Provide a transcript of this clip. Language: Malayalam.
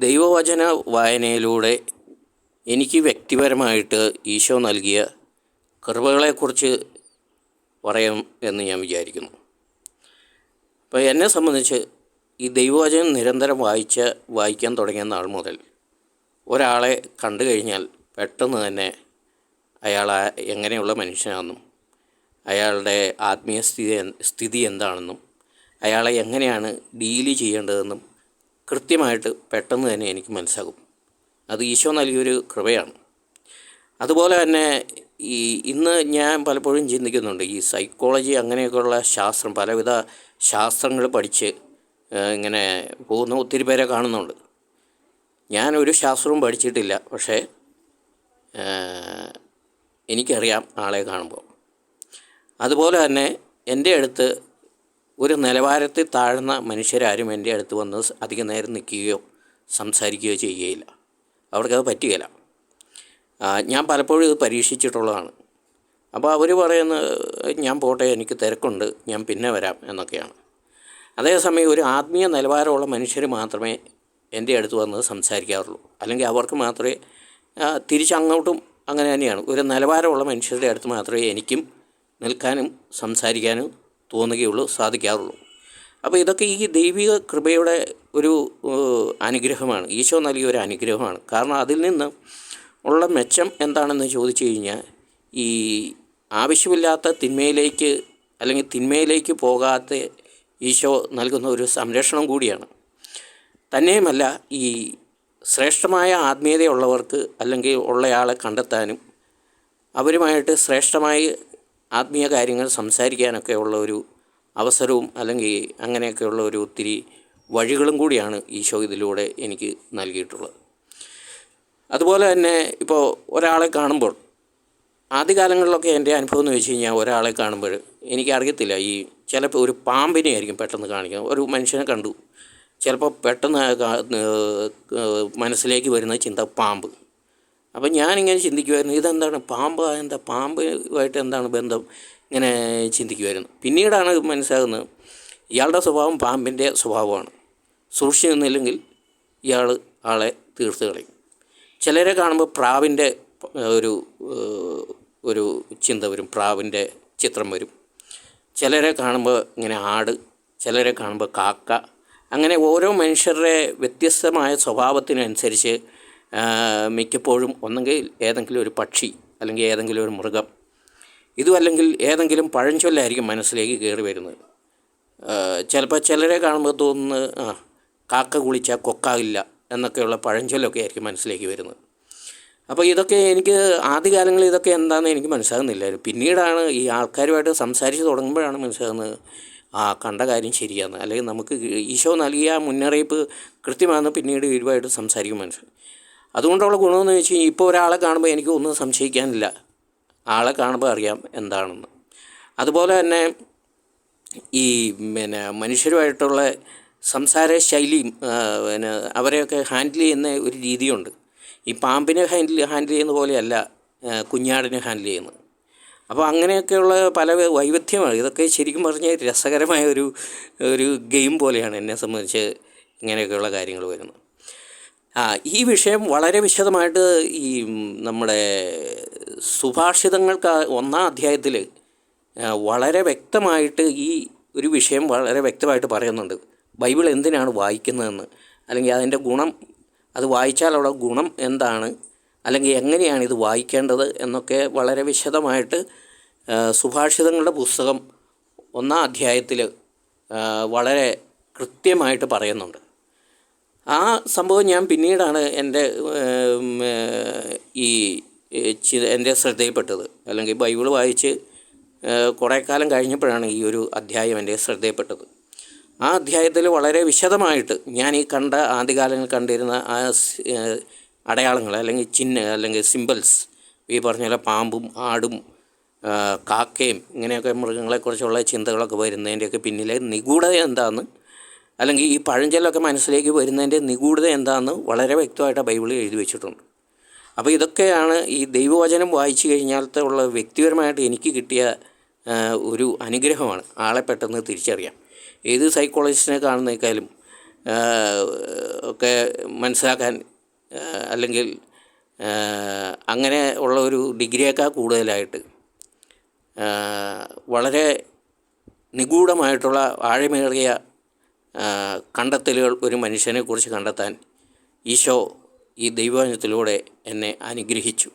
ദൈവവചന വായനയിലൂടെ എനിക്ക് വ്യക്തിപരമായിട്ട് ഈശോ നൽകിയ കൃപകളെക്കുറിച്ച് പറയാം എന്ന് ഞാൻ വിചാരിക്കുന്നു. അപ്പോൾ എന്നെ സംബന്ധിച്ച് ഈ ദൈവവചനം നിരന്തരം വായിക്കാൻ തുടങ്ങിയ നാൾ മുതൽ ഒരാളെ കണ്ടു കഴിഞ്ഞാൽ പെട്ടെന്ന് തന്നെ അയാൾ എങ്ങനെയുള്ള മനുഷ്യനാണെന്നും അയാളുടെ ആത്മീയ സ്ഥിതി എന്താണെന്നും അയാളെ എങ്ങനെയാണ് ഡീല് ചെയ്യേണ്ടതെന്നും കൃത്യമായിട്ട് പെട്ടെന്ന് തന്നെ എനിക്ക് മനസ്സിലാകും. അത് ഈശോ നൽകിയൊരു കൃപയാണ്. അതുപോലെ തന്നെ ഇന്ന് ഞാൻ പലപ്പോഴും ചിന്തിക്കുന്നുണ്ട്, ഈ സൈക്കോളജി അങ്ങനെയൊക്കെയുള്ള ശാസ്ത്രം, പലവിധ ശാസ്ത്രങ്ങൾ പഠിച്ച് ഇങ്ങനെ പോകുന്ന ഒത്തിരി പേരെ കാണുന്നുണ്ട്. ഞാനൊരു ശാസ്ത്രവും പഠിച്ചിട്ടില്ല, പക്ഷേ എനിക്കറിയാം ആളെ കാണുമ്പോൾ. അതുപോലെ തന്നെ എൻ്റെ അടുത്ത് ഒരു നിലവാരത്തിൽ താഴ്ന്ന മനുഷ്യരാരും എൻ്റെ അടുത്ത് വന്ന് അധികം നേരം നിൽക്കുകയോ സംസാരിക്കുകയോ ചെയ്യുകയില്ല. അവർക്കത് പറ്റുകയില്ല. ഞാൻ പലപ്പോഴും ഇത് പരീക്ഷിച്ചിട്ടുള്ളതാണ്. അപ്പോൾ അവർ പറയുന്നത്, ഞാൻ പോട്ടെ, എനിക്ക് തിരക്കുണ്ട്, ഞാൻ പിന്നെ വരാം എന്നൊക്കെയാണ്. അതേസമയം ഒരു ആത്മീയ നിലവാരമുള്ള മനുഷ്യർ മാത്രമേ എൻ്റെ അടുത്ത് വന്ന് സംസാരിക്കാറുള്ളൂ. അല്ലെങ്കിൽ അവർക്ക് മാത്രമേ തിരിച്ചങ്ങോട്ടും അങ്ങനെ തന്നെയാണ്. ഒരു നിലവാരമുള്ള മനുഷ്യരുടെ അടുത്ത് മാത്രമേ എനിക്കും നിൽക്കാനും സംസാരിക്കാനും തോന്നുകയുള്ളൂ, സാധിക്കാറുള്ളൂ. അപ്പോൾ ഇതൊക്കെ ഈ ദൈവിക കൃപയുടെ ഒരു അനുഗ്രഹമാണ്, ഈശോ നൽകിയ ഒരു അനുഗ്രഹമാണ്. കാരണം അതിൽ നിന്ന് ഉള്ള മെച്ചം എന്താണെന്ന് ചോദിച്ചു കഴിഞ്ഞാൽ, ഈ ആവശ്യമില്ലാത്ത തിന്മയിലേക്ക് അല്ലെങ്കിൽ തിന്മയിലേക്ക് പോകാത്ത ഈശോ നൽകുന്ന ഒരു സംരക്ഷണം കൂടിയാണ്. തന്നെയുമല്ല, ഈ ശ്രേഷ്ഠമായ ആത്മീയതയുള്ളവർക്ക് അല്ലെങ്കിൽ ഉള്ളയാളെ കണ്ടെത്താനും അവരുമായിട്ട് ശ്രേഷ്ഠമായി ആത്മീയ കാര്യങ്ങൾ സംസാരിക്കാനൊക്കെ ഉള്ള ഒരു അവസരവും അല്ലെങ്കിൽ അങ്ങനെയൊക്കെയുള്ള ഒരു ഒത്തിരി വഴികളും കൂടിയാണ് ഈശോ ഇതിലൂടെ എനിക്ക് നൽകിയിട്ടുള്ളത്. അതുപോലെ തന്നെ ഇപ്പോൾ ഒരാളെ കാണുമ്പോൾ, ആദ്യകാലങ്ങളിലൊക്കെ എൻ്റെ അനുഭവം എന്ന് വെച്ച് കഴിഞ്ഞാൽ, ഒരാളെ കാണുമ്പോൾ എനിക്കറിയത്തില്ല, ഈ ചിലപ്പോൾ ഒരു പാമ്പിനെ ആയിരിക്കും പെട്ടെന്ന് കാണിക്കുന്നത്. ഒരു മനുഷ്യനെ കണ്ടു, ചിലപ്പോൾ പെട്ടെന്ന് മനസ്സിലേക്ക് വരുന്ന ചിന്ത പാമ്പ്. അപ്പം ഞാനിങ്ങനെ ചിന്തിക്കുമായിരുന്നു, ഇതെന്താണ് പാമ്പ്, എന്താ പാമ്പുമായിട്ട് എന്താണ് ബന്ധം, ഇങ്ങനെ ചിന്തിക്കുമായിരുന്നു. പിന്നീടാണ് മനസ്സിലാകുന്നത്, ഇയാളുടെ സ്വഭാവം പാമ്പിൻ്റെ സ്വഭാവമാണ്. സൂക്ഷിച്ചു നിന്നില്ലെങ്കിൽ ഇയാൾ ആളെ തീർത്ത് കളയും. ചിലരെ കാണുമ്പോൾ പ്രാവിൻ്റെ ഒരു ചിന്ത വരും, പ്രാവിൻ്റെ ചിത്രം വരും. ചിലരെ കാണുമ്പോൾ ഇങ്ങനെ ആട്, ചിലരെ കാണുമ്പോൾ കാക്ക. അങ്ങനെ ഓരോ മനുഷ്യരുടെ വ്യത്യസ്തമായ സ്വഭാവത്തിനനുസരിച്ച് മിക്കപ്പോഴും ഒന്നെങ്കിൽ ഏതെങ്കിലും ഒരു പക്ഷി അല്ലെങ്കിൽ ഏതെങ്കിലും ഒരു മൃഗം, ഇതും അല്ലെങ്കിൽ ഏതെങ്കിലും പഴഞ്ചൊല്ലായിരിക്കും മനസ്സിലേക്ക് കയറി വരുന്നത്. ചിലപ്പോൾ ചിലരെ കാണുമ്പോൾ തോന്നുന്നത്, കാക്ക കുളിച്ചാൽ കൊക്കാകില്ല എന്നൊക്കെയുള്ള പഴഞ്ചൊല്ലൊക്കെ ആയിരിക്കും മനസ്സിലേക്ക് വരുന്നത്. അപ്പോൾ ഇതൊക്കെ എനിക്ക് ആദ്യകാലങ്ങളിൽ ഇതൊക്കെ എന്താണെന്ന് എനിക്ക് മനസ്സിലാകുന്നില്ലായിരുന്നു. പിന്നീടാണ് ഈ ആൾക്കാരുമായിട്ട് സംസാരിച്ച് തുടങ്ങുമ്പോഴാണ് മനസ്സിലാകുന്നത്, കണ്ട കാര്യം ശരിയാണ്, അല്ലെങ്കിൽ നമുക്ക് ഈശോ നൽകിയ മുന്നറിയിപ്പ് കൃത്യമാണെന്ന് പിന്നീട് ഇവരുമായിട്ട് സംസാരിക്കും മനസ്സിലായി. അതുകൊണ്ടുള്ള ഗുണമെന്ന് വെച്ച് കഴിഞ്ഞാൽ, ഇപ്പോൾ ഒരാളെ കാണുമ്പോൾ എനിക്ക് ഒന്നും സംശയിക്കാനില്ല, ആളെ കാണുമ്പോൾ അറിയാം എന്താണെന്ന്. അതുപോലെ തന്നെ ഈ മനുഷ്യരുമായിട്ടുള്ള സംസാര ശൈലിയും അവരെയൊക്കെ ഹാൻഡിൽ ചെയ്യുന്ന ഒരു രീതിയുണ്ട്. ഈ പാമ്പിനെ ഹാൻഡിൽ ചെയ്യുന്ന പോലെയല്ല കുഞ്ഞാടിനെ ഹാൻഡിൽ ചെയ്യുന്നത്. അപ്പോൾ അങ്ങനെയൊക്കെയുള്ള പല വൈവിധ്യമാണ്. ഇതൊക്കെ ശരിക്കും പറഞ്ഞാൽ രസകരമായ ഒരു ഗെയിം പോലെയാണ് എന്നെ സംബന്ധിച്ച് ഇങ്ങനെയൊക്കെയുള്ള കാര്യങ്ങൾ വരുന്നത്. ഈ വിഷയം വളരെ വിശദമായിട്ട് ഈ നമ്മുടെ സുഭാഷിതങ്ങൾക്ക് 1-ാം അധ്യായത്തിൽ വളരെ വ്യക്തമായിട്ട് ഈ ഒരു വിഷയം വളരെ വ്യക്തമായിട്ട് പറയുന്നുണ്ട്. ബൈബിൾ എന്തിനാണ് വായിക്കുന്നതെന്ന്, അല്ലെങ്കിൽ അതിൻ്റെ ഗുണം, അത് വായിച്ചാലുള്ള ഗുണം എന്താണ്, അല്ലെങ്കിൽ എങ്ങനെയാണ് ഇത് വായിക്കേണ്ടത് എന്നൊക്കെ വളരെ വിശദമായിട്ട് സുഭാഷിതങ്ങളുടെ പുസ്തകം 1-ാം അധ്യായത്തിൽ വളരെ കൃത്യമായിട്ട് പറയുന്നുണ്ട്. ആ സംഭവം ഞാൻ പിന്നീടാണ് എൻ്റെ ശ്രദ്ധയിൽപ്പെട്ടത്. അല്ലെങ്കിൽ ബൈബിൾ വായിച്ച് കുറേ കാലം കഴിഞ്ഞപ്പോഴാണ് ഈ ഒരു അധ്യായം എൻ്റെ ശ്രദ്ധയിൽപ്പെട്ടത്. ആ അധ്യായത്തിൽ വളരെ വിശദമായിട്ട് ഞാൻ ഈ ആദ്യകാലങ്ങളിൽ കണ്ടിരുന്ന അടയാളങ്ങൾ അല്ലെങ്കിൽ സിമ്പിൾസ്, ഈ പറഞ്ഞ പോലെ പാമ്പും ആടും കാക്കയും ഇങ്ങനെയൊക്കെ മൃഗങ്ങളെക്കുറിച്ചുള്ള ചിന്തകളൊക്കെ വരുന്നതിൻ്റെയൊക്കെ പിന്നിലെ നിഗൂഢത എന്താണെന്ന്, അല്ലെങ്കിൽ ഈ പഴഞ്ചൊല്ലൊക്കെ മനസ്സിലേക്ക് വരുന്നതിൻ്റെ നിഗൂഢത എന്താണെന്ന് വളരെ വ്യക്തമായിട്ട് ബൈബിളിൽ എഴുതി വെച്ചിട്ടുണ്ട്. അപ്പോൾ ഇതൊക്കെയാണ് ഈ ദൈവവചനം വായിച്ചു കഴിഞ്ഞാലത്തെ ഉള്ള വ്യക്തിപരമായിട്ട് എനിക്ക് കിട്ടിയ ഒരു അനുഗ്രഹമാണ്. ആളെ പെട്ടെന്ന് തിരിച്ചറിയാം. ഏത് സൈക്കോളജിസ്റ്റിനെ കാണുന്നേക്കാളും ഒക്കെ മനസ്സിലാക്കാൻ അല്ലെങ്കിൽ അങ്ങനെ ഉള്ള ഒരു ഡിഗ്രിയേക്കാൾ കൂടുതലായിട്ട് വളരെ നിഗൂഢമായിട്ടുള്ള ആഴമേറിയ കണ്ടെത്തലുകൾ ഒരു മനുഷ്യനെക്കുറിച്ച് കണ്ടെത്താൻ ഈശോ ഈ ദൈവവചനത്തിലൂടെ എന്നെ അനുഗ്രഹിച്ചു.